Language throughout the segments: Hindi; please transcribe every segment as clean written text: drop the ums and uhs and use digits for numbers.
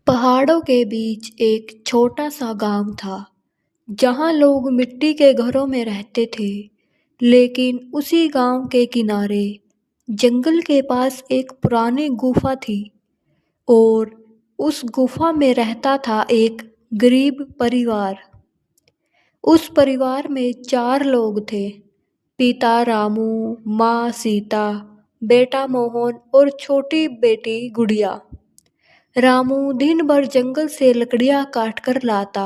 पहाड़ों के बीच एक छोटा सा गांव था जहां लोग मिट्टी के घरों में रहते थे। लेकिन उसी गांव के किनारे जंगल के पास एक पुरानी गुफा थी और उस गुफा में रहता था एक गरीब परिवार। उस परिवार में 4 लोग थे। पिता रामू, माँ सीता, बेटा मोहन और छोटी बेटी गुड़िया। रामू दिन भर जंगल से लकड़ियां काट कर लाता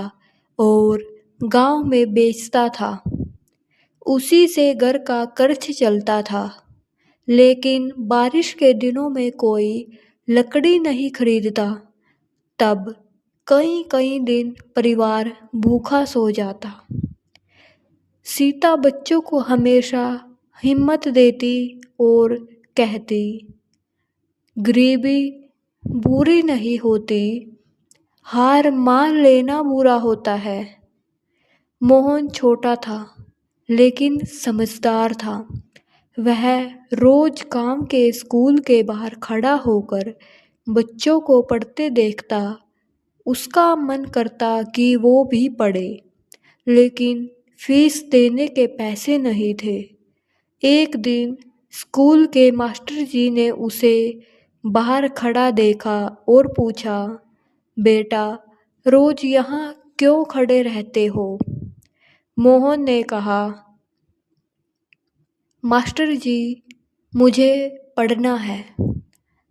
और गांव में बेचता था। उसी से घर का खर्च चलता था। लेकिन बारिश के दिनों में कोई लकड़ी नहीं खरीदता, तब कई कई दिन परिवार भूखा सो जाता। सीता बच्चों को हमेशा हिम्मत देती और कहती, गरीबी बुरी नहीं होती, हार मान लेना बुरा होता है। मोहन छोटा था लेकिन समझदार था। वह रोज काम के स्कूल के बाहर खड़ा होकर बच्चों को पढ़ते देखता। उसका मन करता कि वो भी पढ़े, लेकिन फीस देने के पैसे नहीं थे। एक दिन स्कूल के मास्टर जी ने उसे बाहर खड़ा देखा और पूछा, बेटा रोज यहाँ क्यों खड़े रहते हो? मोहन ने कहा, मास्टर जी मुझे पढ़ना है,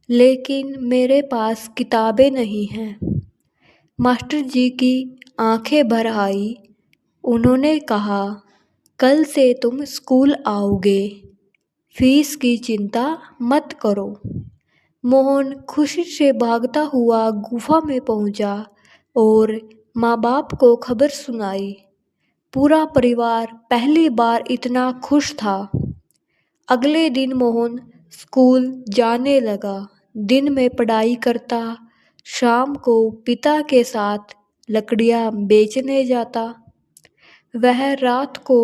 लेकिन मेरे पास किताबें नहीं हैं। मास्टर जी की आंखें भर आई। उन्होंने कहा, कल से तुम स्कूल आओगे, फीस की चिंता मत करो। मोहन खुशी से भागता हुआ गुफा में पहुंचा और माँ बाप को खबर सुनाई। पूरा परिवार पहली बार इतना खुश था। अगले दिन मोहन स्कूल जाने लगा। दिन में पढ़ाई करता, शाम को पिता के साथ लकड़ियाँ बेचने जाता। वह रात को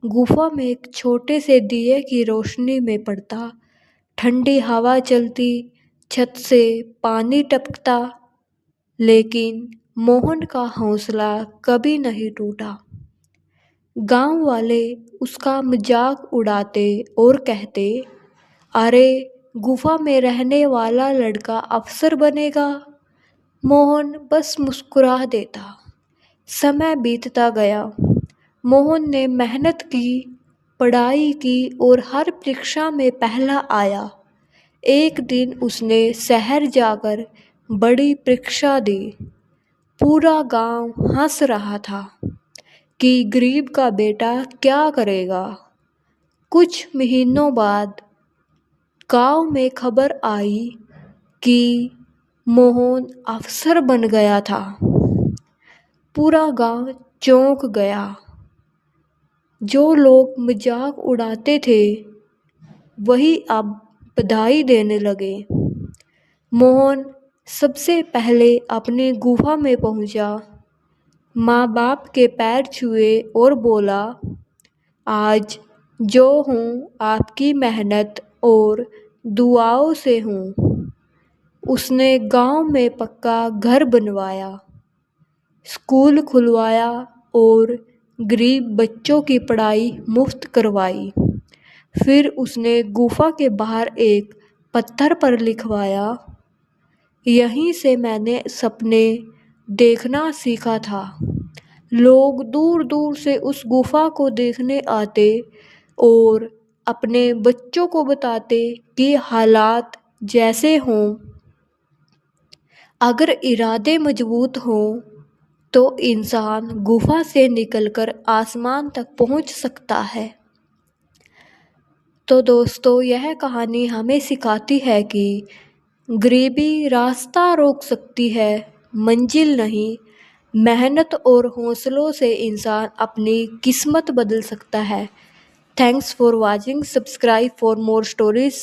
गुफा में एक छोटे से दिए की रोशनी में पड़ता। ठंडी हवा चलती, छत से पानी टपकता, लेकिन मोहन का हौसला कभी नहीं टूटा। गांव वाले उसका मजाक उड़ाते और कहते, अरे गुफा में रहने वाला लड़का अफसर बनेगा। मोहन बस मुस्कुरा देता। समय बीतता गया। मोहन ने मेहनत की, पढ़ाई की और हर परीक्षा में पहला आया। एक दिन उसने शहर जाकर बड़ी परीक्षा दी। पूरा गांव हंस रहा था कि गरीब का बेटा क्या करेगा। कुछ महीनों बाद गांव में खबर आई कि मोहन अफसर बन गया था। पूरा गांव चौंक गया। जो लोग मजाक उड़ाते थे वही अब बधाई देने लगे। मोहन सबसे पहले अपनी गुफा में पहुंचा, माँ बाप के पैर छुए और बोला, आज जो हूँ आपकी मेहनत और दुआओं से हूँ। उसने गांव में पक्का घर बनवाया, स्कूल खुलवाया और गरीब बच्चों की पढ़ाई मुफ्त करवाई। फिर उसने गुफा के बाहर एक पत्थर पर लिखवाया, यहीं से मैंने सपने देखना सीखा था। लोग दूर दूर से उस गुफा को देखने आते और अपने बच्चों को बताते कि हालात जैसे हों, अगर इरादे मजबूत हों तो इंसान गुफा से निकलकर आसमान तक पहुंच सकता है। तो दोस्तों, यह कहानी हमें सिखाती है कि गरीबी रास्ता रोक सकती है, मंजिल नहीं। मेहनत और हौसलों से इंसान अपनी किस्मत बदल सकता है। Thanks for watching. Subscribe for more stories.